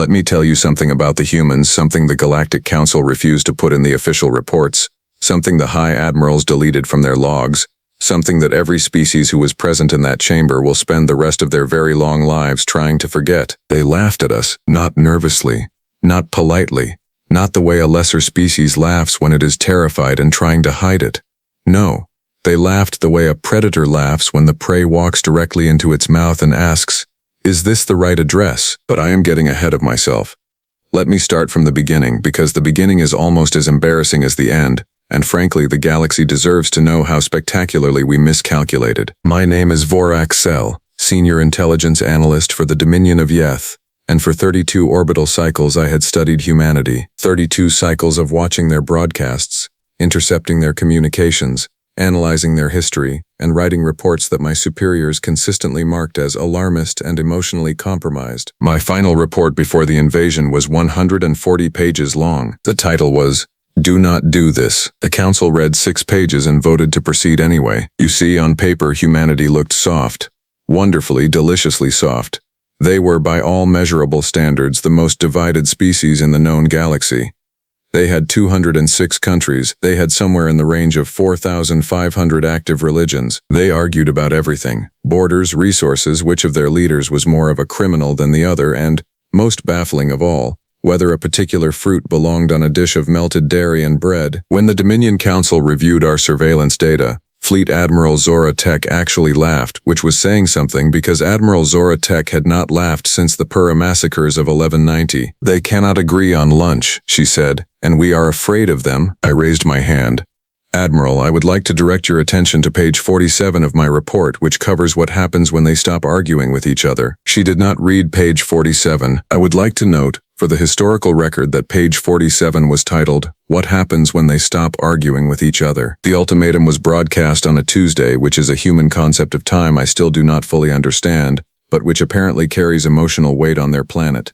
Let me tell you something about the humans, something the Galactic Council refused to put in the official reports, something the High Admirals deleted from their logs, something that every species who was present in that chamber will spend the rest of their very long lives trying to forget. They laughed at us, not nervously, not politely, not the way a lesser species laughs when it is terrified and trying to hide it. No, they laughed the way a predator laughs when the prey walks directly into its mouth and asks, "Is this the right address?" But I am getting ahead of myself. Let me start from the beginning, because the beginning is almost as embarrassing as the end, and frankly the galaxy deserves to know how spectacularly we miscalculated. My name is Vorak Sel, Senior Intelligence Analyst for the Dominion of Yeth, and for 32 orbital cycles I had studied humanity, 32 cycles of watching their broadcasts, intercepting their communications, analyzing their history, and writing reports that my superiors consistently marked as alarmist and emotionally compromised. My final report before the invasion was 140 pages long. The title was, "Do Not Do This." The council read 6 pages and voted to proceed anyway. You see, on paper humanity looked soft. Wonderfully, deliciously soft. They were, by all measurable standards, the most divided species in the known galaxy. They had 206 countries. They had somewhere in the range of 4,500 active religions. They argued about everything: borders, resources, which of their leaders was more of a criminal than the other, and, most baffling of all, whether a particular fruit belonged on a dish of melted dairy and bread. When the Dominion Council reviewed our surveillance data, Fleet Admiral Zora Tech actually laughed, which was saying something because Admiral Zora Tech had not laughed since the Pura massacres of 1190. "They cannot agree on lunch," she said, "and we are afraid of them." I raised my hand. "Admiral, I would like to direct your attention to page 47 of my report, which covers what happens when they stop arguing with each other." She did not read page 47. I would like to note, for the historical record, that page 47 was titled, "What Happens When They Stop Arguing with Each Other." The ultimatum was broadcast on a Tuesday, which is a human concept of time I still do not fully understand, but which apparently carries emotional weight on their planet.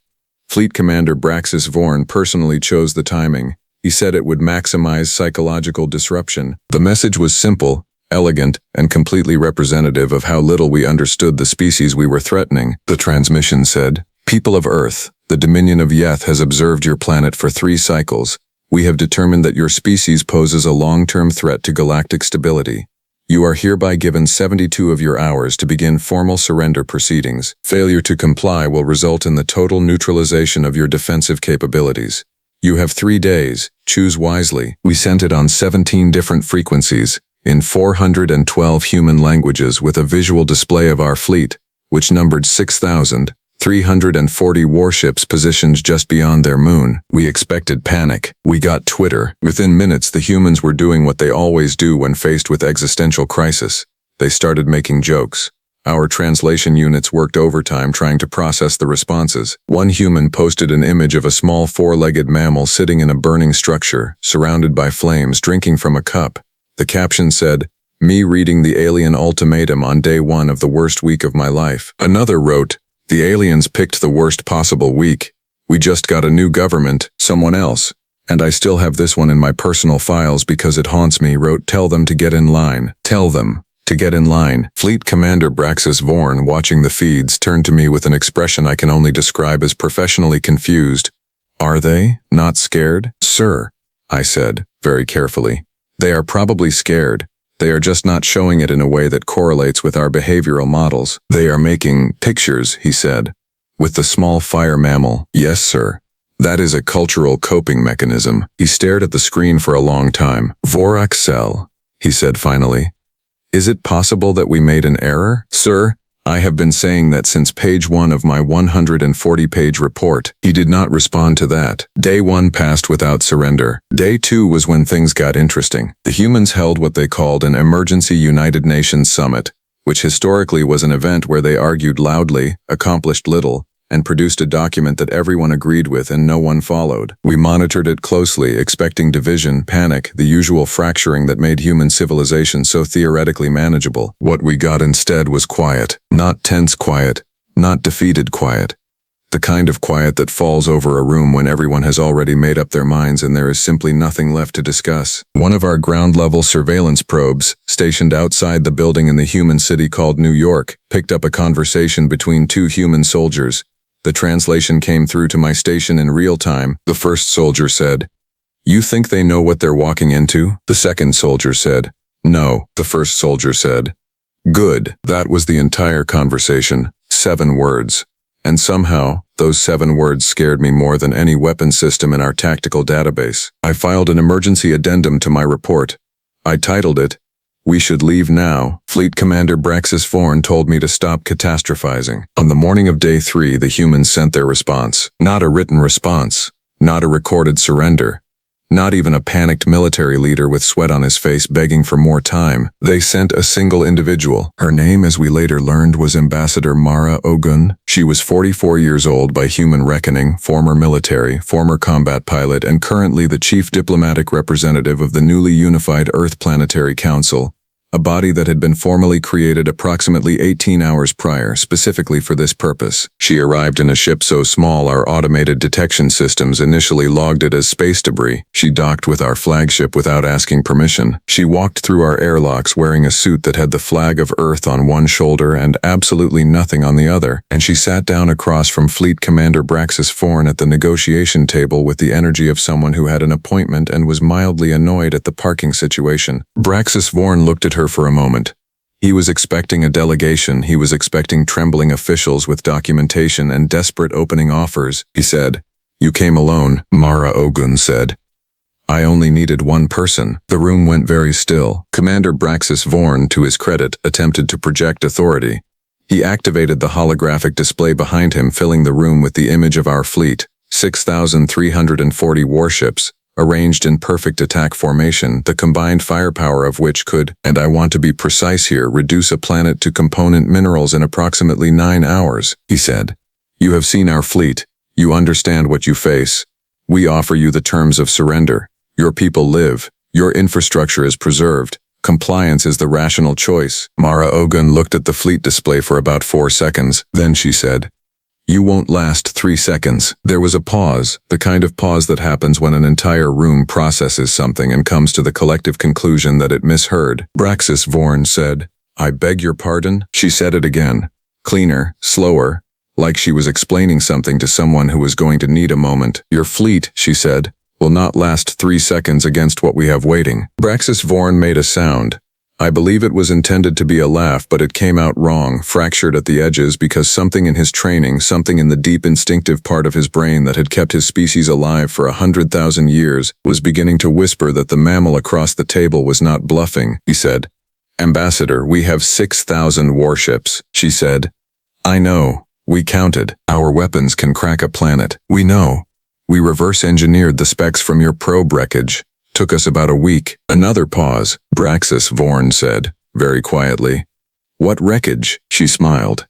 Fleet Commander Braxis Vorn personally chose the timing. He said it would maximize psychological disruption. The message was simple, elegant, and completely representative of how little we understood the species we were threatening. The transmission said, "People of Earth, the Dominion of Yeth has observed your planet for 3 cycles. We have determined that your species poses a long-term threat to galactic stability. You are hereby given 72 of your hours to begin formal surrender proceedings. Failure to comply will result in the total neutralization of your defensive capabilities. You have 3 days. Choose wisely." We sent it on 17 different frequencies, in 412 human languages, with a visual display of our fleet, which numbered 6,340 warships positioned just beyond their moon. We expected panic. We got Twitter. Within minutes, the humans were doing what they always do when faced with existential crisis. They started making jokes. Our translation units worked overtime trying to process the responses. One human posted an image of a small 4-legged mammal sitting in a burning structure, surrounded by flames, drinking from a cup. The caption said, "Me reading the alien ultimatum on day 1 of the worst week of my life." Another wrote, "The aliens picked the worst possible week. We just got a new government." Someone else, "And I still have this one in my personal files because it haunts me," wrote, "Tell them to get in line. Tell them to get in line." Fleet Commander Braxis Vorn, watching the feeds, turned to me with an expression I can only describe as professionally confused. "Are they not scared?" "Sir," I said, very carefully, "they are probably scared. They are just not showing it in a way that correlates with our behavioral models." "They are making pictures," he said, "with the small fire mammal." "Yes, sir. That is a cultural coping mechanism." He stared at the screen for a long time. "Vorak Sel," he said finally, "is it possible that we made an error?" "Sir, I have been saying that since page 1 of my 140-page report." He did not respond to that. Day 1 passed without surrender. Day 2 was when things got interesting. The humans held what they called an Emergency United Nations Summit, which historically was an event where they argued loudly, accomplished little, and produced a document that everyone agreed with and no one followed. We monitored it closely, expecting division, panic, the usual fracturing that made human civilization so theoretically manageable. What we got instead was quiet. Not tense quiet, not defeated quiet. The kind of quiet that falls over a room when everyone has already made up their minds and there is simply nothing left to discuss. One of our ground-level surveillance probes, stationed outside the building in the human city called New York, picked up a conversation between 2 human soldiers. The translation came through to my station in real time. The first soldier said, "You think they know what they're walking into?" The second soldier said, "No." The first soldier said, "Good." That was the entire conversation. 7 words. And somehow, those 7 words scared me more than any weapon system in our tactical database. I filed an emergency addendum to my report. I titled it, "We should leave now." Fleet Commander Braxis Vorn told me to stop catastrophizing. On the morning of day 3, the humans sent their response. Not a written response. Not a recorded surrender. Not even a panicked military leader with sweat on his face begging for more time. They sent a single individual. Her name, as we later learned, was Ambassador Mara Ogun. She was 44 years old by human reckoning, former military, former combat pilot, and currently the chief diplomatic representative of the newly unified Earth Planetary Council, a body that had been formally created approximately 18 hours prior, specifically for this purpose. She arrived in a ship so small our automated detection systems initially logged it as space debris. She docked with our flagship without asking permission. She walked through our airlocks wearing a suit that had the flag of Earth on one shoulder and absolutely nothing on the other, and she sat down across from Fleet Commander Braxis Vorn at the negotiation table with the energy of someone who had an appointment and was mildly annoyed at the parking situation. Braxis Vorn looked at her for a moment. He was expecting a delegation. He was expecting trembling officials with documentation and desperate opening offers. He said, "You came alone," Mara Ogun said. "I only needed one person." The room went very still. Commander Braxis Vorn, to his credit, attempted to project authority. He activated the holographic display behind him, filling the room with the image of our fleet, 6,340 warships, arranged in perfect attack formation, the combined firepower of which could, and I want to be precise here, reduce a planet to component minerals in approximately 9 hours. He said, "You have seen our fleet. You understand what you face. We offer you the terms of surrender. Your people live. Your infrastructure is preserved. Compliance is the rational choice." Mara Ogun looked at the fleet display for about 4 seconds. Then she said, "You won't last 3 seconds." There was a pause, the kind of pause that happens when an entire room processes something and comes to the collective conclusion that it misheard. Braxis Vorn said, "I beg your pardon?" She said it again, cleaner, slower, like she was explaining something to someone who was going to need a moment. "Your fleet," she said, "will not last 3 seconds against what we have waiting." Braxis Vorn made a sound. I believe it was intended to be a laugh, but it came out wrong, fractured at the edges because something in his training, something in the deep instinctive part of his brain that had kept his species alive for 100,000 years, was beginning to whisper that the mammal across the table was not bluffing. He said, "Ambassador, we have 6,000 warships." She said, "I know. We counted. Our weapons can crack a planet. We know. We reverse engineered the specs from your probe wreckage. Took us about a week." Another pause. Braxis Vorn said, very quietly, "What wreckage?" She smiled.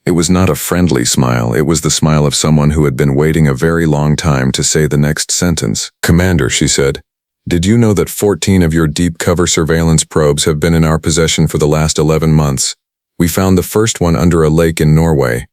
It was not a friendly smile. It was the smile of someone who had been waiting a very long time to say the next sentence. "Commander," she said, "did you know that 14 of your deep cover surveillance probes have been in our possession for the last 11 months? We found the first one under a lake in Norway.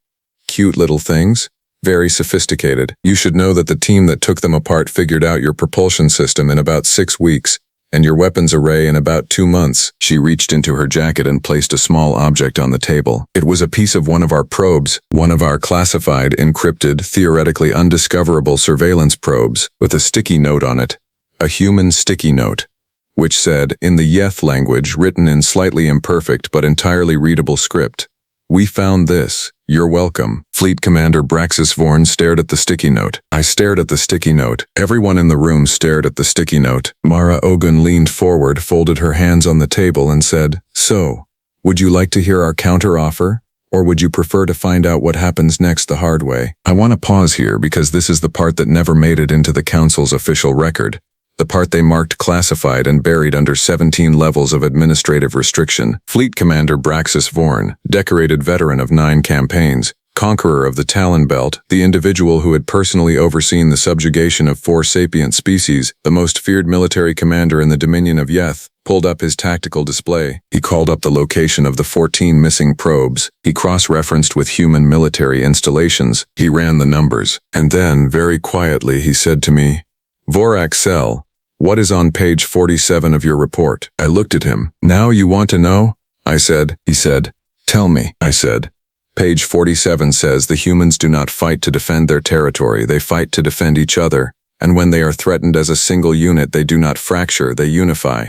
Cute little things. Very sophisticated. You should know that the team that took them apart figured out your propulsion system in about 6 weeks, and your weapons array in about 2 months." She reached into her jacket and placed a small object on the table. It was a piece of one of our probes, one of our classified, encrypted, theoretically undiscoverable surveillance probes, with a sticky note on it. A human sticky note, which said, in the Yeth language, written in slightly imperfect but entirely readable script, "We found this. You're welcome." Fleet Commander Braxis Vorn stared at the sticky note. I stared at the sticky note. Everyone in the room stared at the sticky note. Mara Ogun leaned forward, folded her hands on the table and said, "So, would you like to hear our counter-offer? Or would you prefer to find out what happens next the hard way?" I want to pause here because this is the part that never made it into the Council's official record. The part they marked classified and buried under 17 levels of administrative restriction. Fleet Commander Braxis Vorn, decorated veteran of 9 campaigns, conqueror of the Talon Belt, the individual who had personally overseen the subjugation of 4 sapient species, the most feared military commander in the Dominion of Yeth, pulled up his tactical display. He called up the location of the 14 missing probes. He cross-referenced with human military installations. He ran the numbers. And then, very quietly, he said to me, "Vorak Sel, what is on page 47 of your report?" I looked at him. "Now you want to know?" I said. He said, "Tell me." I said, Page 47 says the humans do not fight to defend their territory, they fight to defend each other, and when they are threatened as a single unit they do not fracture, they unify.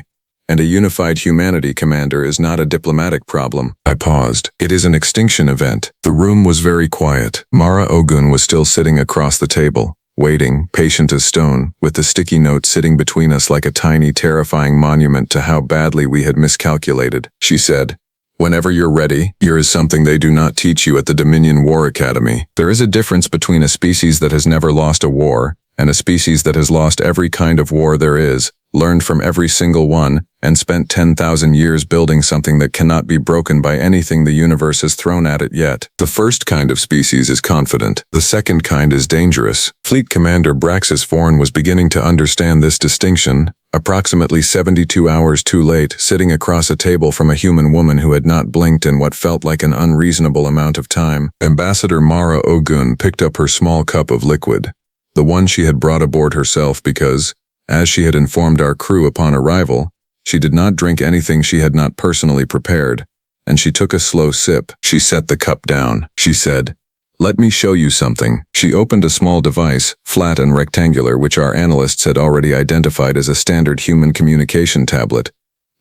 And a unified humanity, Commander, is not a diplomatic problem. I paused. It is an extinction event. The room was very quiet. Mara Ogun was still sitting across the table, waiting, patient as stone, with the sticky note sitting between us like a tiny, terrifying monument to how badly we had miscalculated. She said, "Whenever you're ready, here is something they do not teach you at the Dominion War Academy. There is a difference between a species that has never lost a war and a species that has lost every kind of war there is, learned from every single one, and spent 10,000 years building something that cannot be broken by anything the universe has thrown at it yet. The first kind of species is confident. The second kind is dangerous." Fleet Commander Braxis Vorn was beginning to understand this distinction, approximately 72 hours too late, sitting across a table from a human woman who had not blinked in what felt like an unreasonable amount of time. Ambassador Mara Ogun picked up her small cup of liquid, the one she had brought aboard herself because, as she had informed our crew upon arrival, she did not drink anything she had not personally prepared, and she took a slow sip. She set the cup down. She said, "Let me show you something." She opened a small device, flat and rectangular, which our analysts had already identified as a standard human communication tablet.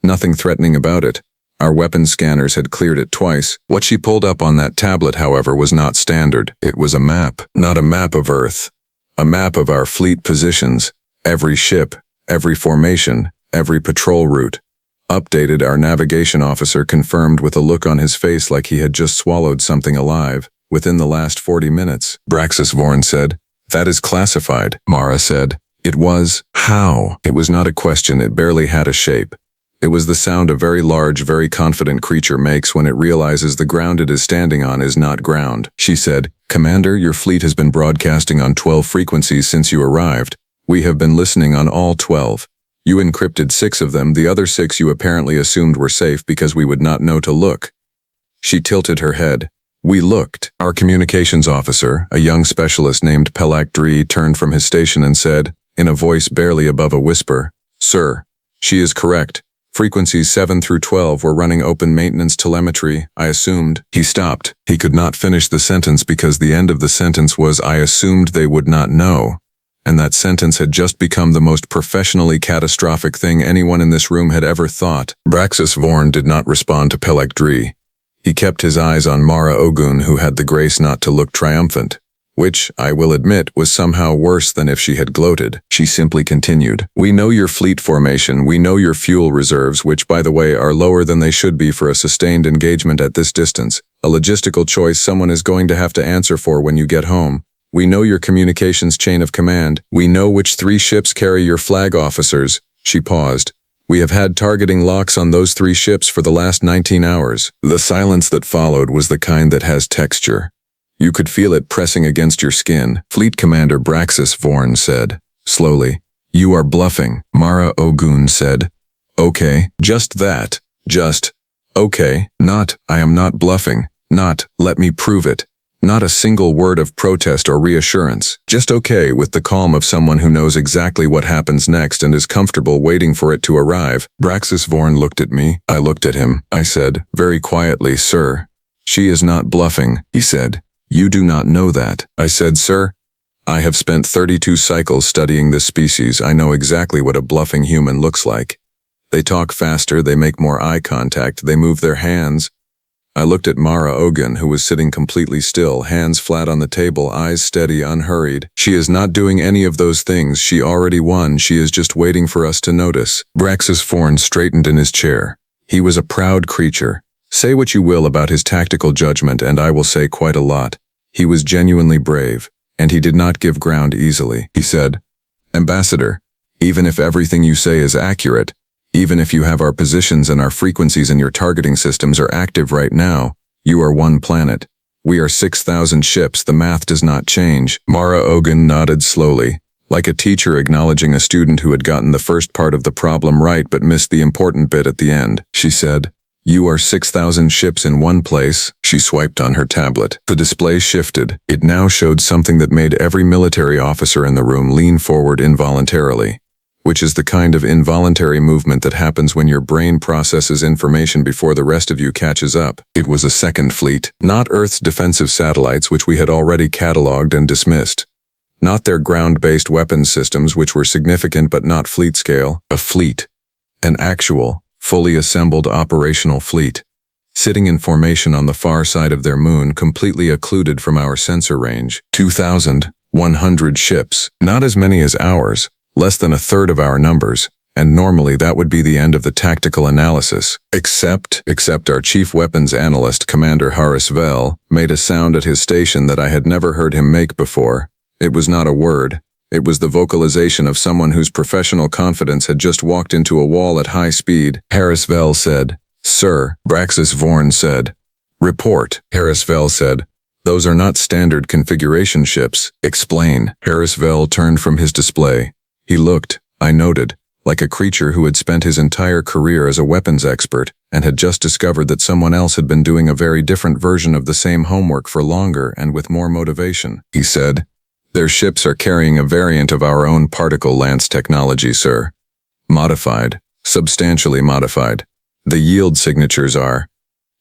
Nothing threatening about it. Our weapon scanners had cleared it twice. What she pulled up on that tablet, however, was not standard. It was a map. Not a map of Earth. A map of our fleet positions. Every ship, every formation, every patrol route. Updated, our navigation officer confirmed with a look on his face like he had just swallowed something alive. Within the last 40 minutes, Braxis Vorn said. "That is classified," Mara said. It was. How? It was not a question, it barely had a shape. It was the sound a very large, very confident creature makes when it realizes the ground it is standing on is not ground. She said, "Commander, your fleet has been broadcasting on 12 frequencies since you arrived. We have been listening on all 12. You encrypted 6 of them, the other 6 you apparently assumed were safe because we would not know to look." She tilted her head. We looked. Our communications officer, a young specialist named Pelak Dri, turned from his station and said, in a voice barely above a whisper, "Sir, she is correct. Frequencies 7 through 12 were running open maintenance telemetry, I assumed." He stopped. He could not finish the sentence because the end of the sentence was "I assumed they would not know." And that sentence had just become the most professionally catastrophic thing anyone in this room had ever thought. Braxis Vorn did not respond to Pelak Dri. He kept his eyes on Mara Ogun, who had the grace not to look triumphant, which, I will admit, was somehow worse than if she had gloated. She simply continued, "We know your fleet formation, we know your fuel reserves, which, by the way, are lower than they should be for a sustained engagement at this distance, a logistical choice someone is going to have to answer for when you get home. We know your communications chain of command. We know which 3 ships carry your flag officers." She paused. "We have had targeting locks on those 3 ships for the last 19 hours. The silence that followed was the kind that has texture. You could feel it pressing against your skin. Fleet Commander Braxis Vorn said, slowly, "You are bluffing." Mara Ogun said, "Okay, just that. Just, okay. Not, I am not bluffing. Not, let me prove it. Not a single word of protest or reassurance. Just okay, with the calm of someone who knows exactly what happens next and is comfortable waiting for it to arrive." Braxis Vorn looked at me. I looked at him. I said, very quietly, "Sir, she is not bluffing." He said, "You do not know that." I said, "Sir, I have spent 32 cycles studying this species. I know exactly what a bluffing human looks like. They talk faster, they make more eye contact, they move their hands." I looked at Mara Ogun, who was sitting completely still, hands flat on the table, eyes steady, unhurried. "She is not doing any of those things. She already won. She is just waiting for us to notice." Braxis Vorn straightened in his chair. He was a proud creature. Say what you will about his tactical judgment, and I will say quite a lot. He was genuinely brave, and he did not give ground easily. He said, "Ambassador, even if everything you say is accurate, even if you have our positions and our frequencies and your targeting systems are active right now, you are one planet. We are 6,000 ships. The math does not change." Mara Ogun nodded slowly, like a teacher acknowledging a student who had gotten the first part of the problem right but missed the important bit at the end. She said, "You are 6,000 ships in one place." She swiped on her tablet. The display shifted. It now showed something that made every military officer in the room lean forward involuntarily. which is the kind of involuntary movement that happens when your brain processes information before the rest of you catches up. It was a second fleet, not Earth's defensive satellites, which we had already catalogued and dismissed. Not their ground-based weapons systems, which were significant but not fleet scale. A fleet. An actual, fully assembled operational fleet. Sitting in formation on the far side of their moon, completely occluded from our sensor range. 2,100 ships. Not as many as ours, less than a third of our numbers, and normally that would be the end of the tactical analysis. Except our chief weapons analyst, Commander Harris Vell, made a sound at his station that I had never heard him make before. It was not a word. It was the vocalization of someone whose professional confidence had just walked into a wall at high speed. Harris Vell said, "Sir," Braxis Vorn said. "Report," Harris Vell said. "Those are not standard configuration ships." "Explain." Harris Vell turned from his display. He looked, I noted, like a creature who had spent his entire career as a weapons expert and had just discovered that someone else had been doing a very different version of the same homework for longer and with more motivation. He said, "Their ships are carrying a variant of our own particle lance technology, sir. Modified, substantially modified. The yield signatures are..."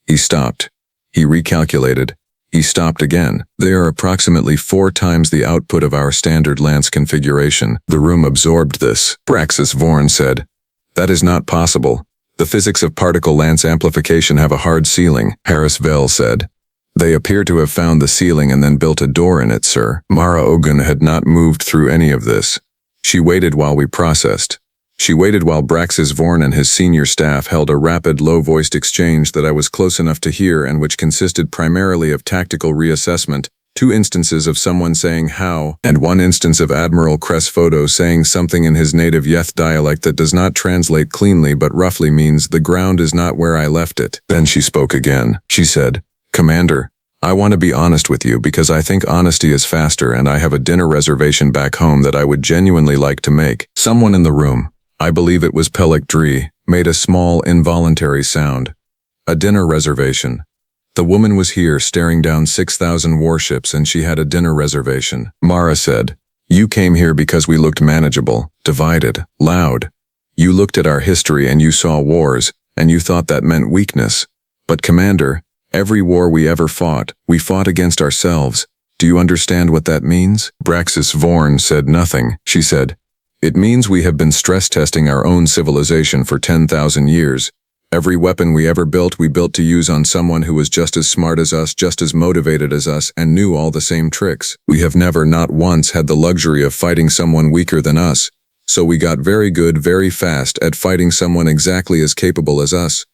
He stopped. He recalculated. He stopped again. "They are approximately 4 times the output of our standard lance configuration." The room absorbed this. Braxis Vorn said, "That is not possible. The physics of particle lance amplification have a hard ceiling," Harris Vell said. "They appear to have found the ceiling and then built a door in it, sir." Mara Ogun had not moved through any of this. She waited while we processed. She waited while Braxis Vorn and his senior staff held a rapid, low-voiced exchange that I was close enough to hear and which consisted primarily of tactical reassessment, 2 instances of someone saying how, and 1 instance of Admiral Cresfoto saying something in his native Yeth dialect that does not translate cleanly but roughly means, "The ground is not where I left it." Then she spoke again. She said, "Commander, I want to be honest with you because I think honesty is faster and I have a dinner reservation back home that I would genuinely like to make." Someone in the room, I believe it was Pelik Dree, made a small, involuntary sound. A dinner reservation. The woman was here staring down 6,000 warships and she had a dinner reservation. Mara said, "You came here because we looked manageable, divided, loud. You looked at our history and you saw wars, and you thought that meant weakness. But Commander, every war we ever fought, we fought against ourselves. Do you understand what that means?" Braxis Vorn said nothing. She said, "It means we have been stress testing our own civilization for 10,000 years. Every weapon we ever built, we built to use on someone who was just as smart as us, just as motivated as us, and knew all the same tricks. We have never, not once, had the luxury of fighting someone weaker than us. So we got very good very fast at fighting someone exactly as capable as us."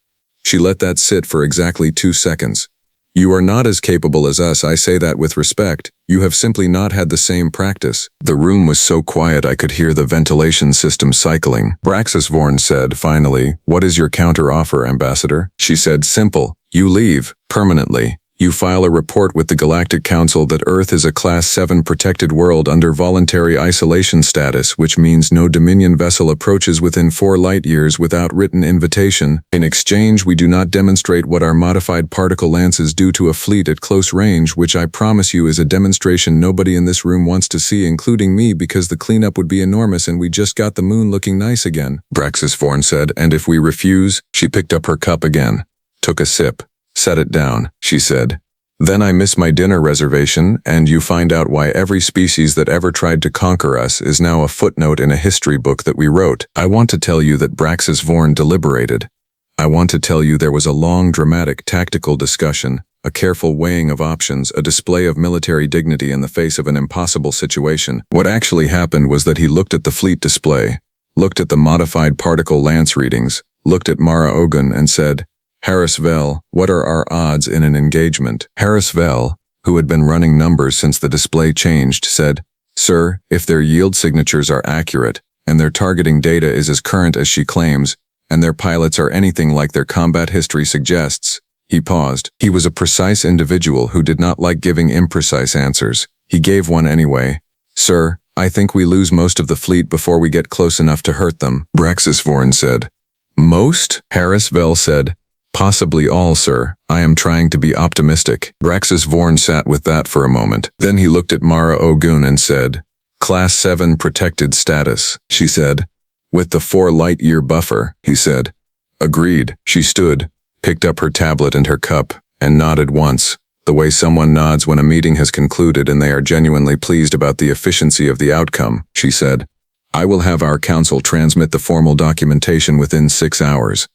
She let that sit for exactly 2 seconds. "You are not as capable as us, I say that with respect. You have simply not had the same practice." The room was so quiet I could hear the ventilation system cycling. Braxis Vorn said, finally, "What is your counter-offer, Ambassador?" She said, "Simple. You leave, permanently. You file a report with the Galactic Council that Earth is a Class 7 protected world under voluntary isolation status, which means no Dominion vessel approaches within 4 light-years without written invitation. In exchange, we do not demonstrate what our modified particle lances do to a fleet at close range, which I promise you is a demonstration nobody in this room wants to see, including me, because the cleanup would be enormous and we just got the moon looking nice again." Braxis Vorn said, "And if we refuse?" She picked up her cup again, took a sip. "Set it down," she said. "Then I miss my dinner reservation, and you find out why every species that ever tried to conquer us is now a footnote in a history book that we wrote. I want to tell you that Braxis Vorn deliberated. I want to tell you there was a long, dramatic, tactical discussion, a careful weighing of options, a display of military dignity in the face of an impossible situation. What actually happened was that he looked at the fleet display, looked at the modified particle lance readings, looked at Mara Ogun and said, 'Harris Vell, what are our odds in an engagement?' Harris Vell, who had been running numbers since the display changed, said, 'Sir, if their yield signatures are accurate, and their targeting data is as current as she claims, and their pilots are anything like their combat history suggests.'" He paused. He was a precise individual who did not like giving imprecise answers. He gave one anyway. "Sir, I think we lose most of the fleet before we get close enough to hurt them," Braxis Vorn said. "Most?" Harris Vell said. "Possibly all, sir. I am trying to be optimistic." Braxis Vorn sat with that for a moment. Then he looked at Mara Ogun and said, "Class 7 protected status," she said. With the 4-light-year buffer, he said. Agreed. She stood, picked up her tablet and her cup, and nodded once, the way someone nods when a meeting has concluded and they are genuinely pleased about the efficiency of the outcome, she said. I will have our council transmit the formal documentation within 6 hours.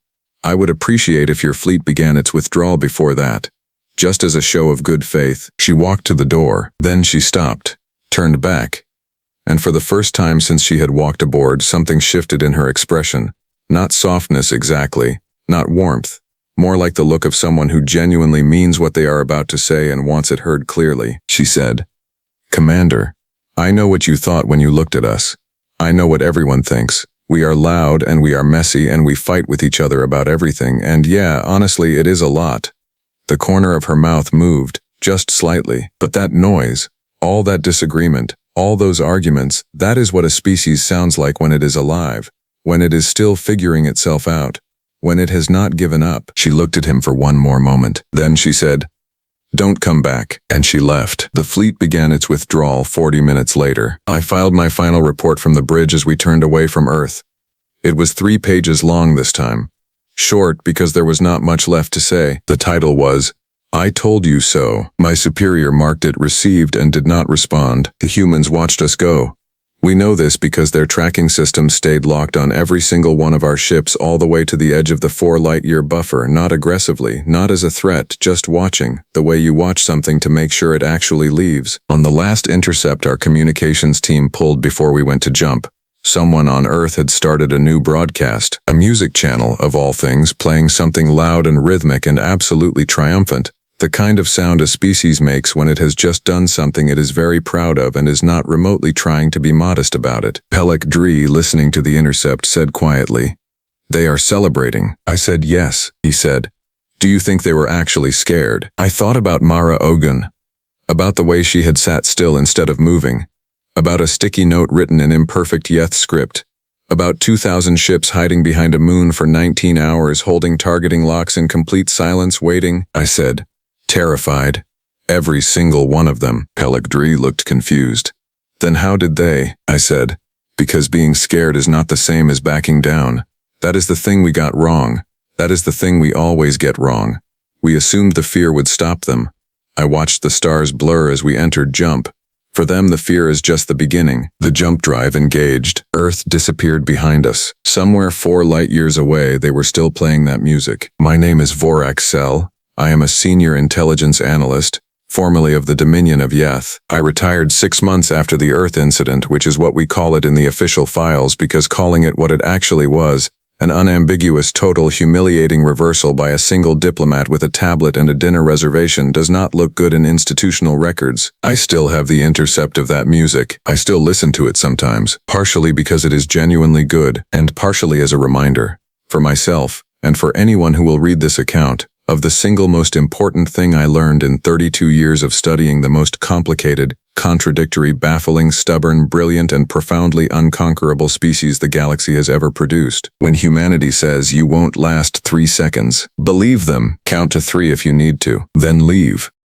I would appreciate if your fleet began its withdrawal before that. Just as a show of good faith, she walked to the door. Then she stopped, turned back. And for the first time since she had walked aboard, something shifted in her expression. Not softness exactly, not warmth. More like the look of someone who genuinely means what they are about to say and wants it heard clearly. She said, Commander, I know what you thought when you looked at us. I know what everyone thinks. We are loud and we are messy and we fight with each other about everything, and yeah, honestly, it is a lot. The corner of her mouth moved, just slightly, but that noise, all that disagreement, all those arguments, that is what a species sounds like when it is alive, when it is still figuring itself out, when it has not given up. She looked at him for one more moment. Then she said, Don't come back, and she left. The fleet began its withdrawal 40 minutes later. I filed my final report from the bridge as we turned away from Earth. It was 3 pages long this time. Short because there was not much left to say. The title was, I told you so. My superior marked it received and did not respond. The humans watched us go. We know this because their tracking systems stayed locked on every single one of our ships all the way to the edge of the 4-light-year buffer, not aggressively, not as a threat, just watching, the way you watch something to make sure it actually leaves. On the last intercept our communications team pulled before we went to jump, someone on Earth had started a new broadcast, a music channel, of all things, playing something loud and rhythmic and absolutely triumphant. The kind of sound a species makes when it has just done something it is very proud of and is not remotely trying to be modest about it. Pelek Dree, listening to the intercept, said quietly, They are celebrating. I said yes, he said. Do you think they were actually scared? I thought about Mara Ogun, about the way she had sat still instead of moving, about a sticky note written in imperfect Yeth script, about 2,000 ships hiding behind a moon for 19 hours holding targeting locks in complete silence waiting. I said, terrified. Every single one of them. Pelek Dree looked confused. Then how did they? I said. Because being scared is not the same as backing down. That is the thing we got wrong. That is the thing we always get wrong. We assumed the fear would stop them. I watched the stars blur as we entered jump. For them the fear is just the beginning. The jump drive engaged. Earth disappeared behind us. Somewhere 4 light-years away they were still playing that music. My name is Vorak Sel. I am a senior intelligence analyst, formerly of the Dominion of Yeth. I retired 6 months after the Earth incident, which is what we call it in the official files, because calling it what it actually was, an unambiguous, total, humiliating reversal by a single diplomat with a tablet and a dinner reservation, does not look good in institutional records. I still have the intercept of that music. I still listen to it sometimes, partially because it is genuinely good, and partially as a reminder, for myself, and for anyone who will read this account, of the single most important thing I learned in 32 years of studying the most complicated, contradictory, baffling, stubborn, brilliant, and profoundly unconquerable species the galaxy has ever produced. When humanity says you won't last 3 seconds, believe them, count to 3 if you need to, then leave.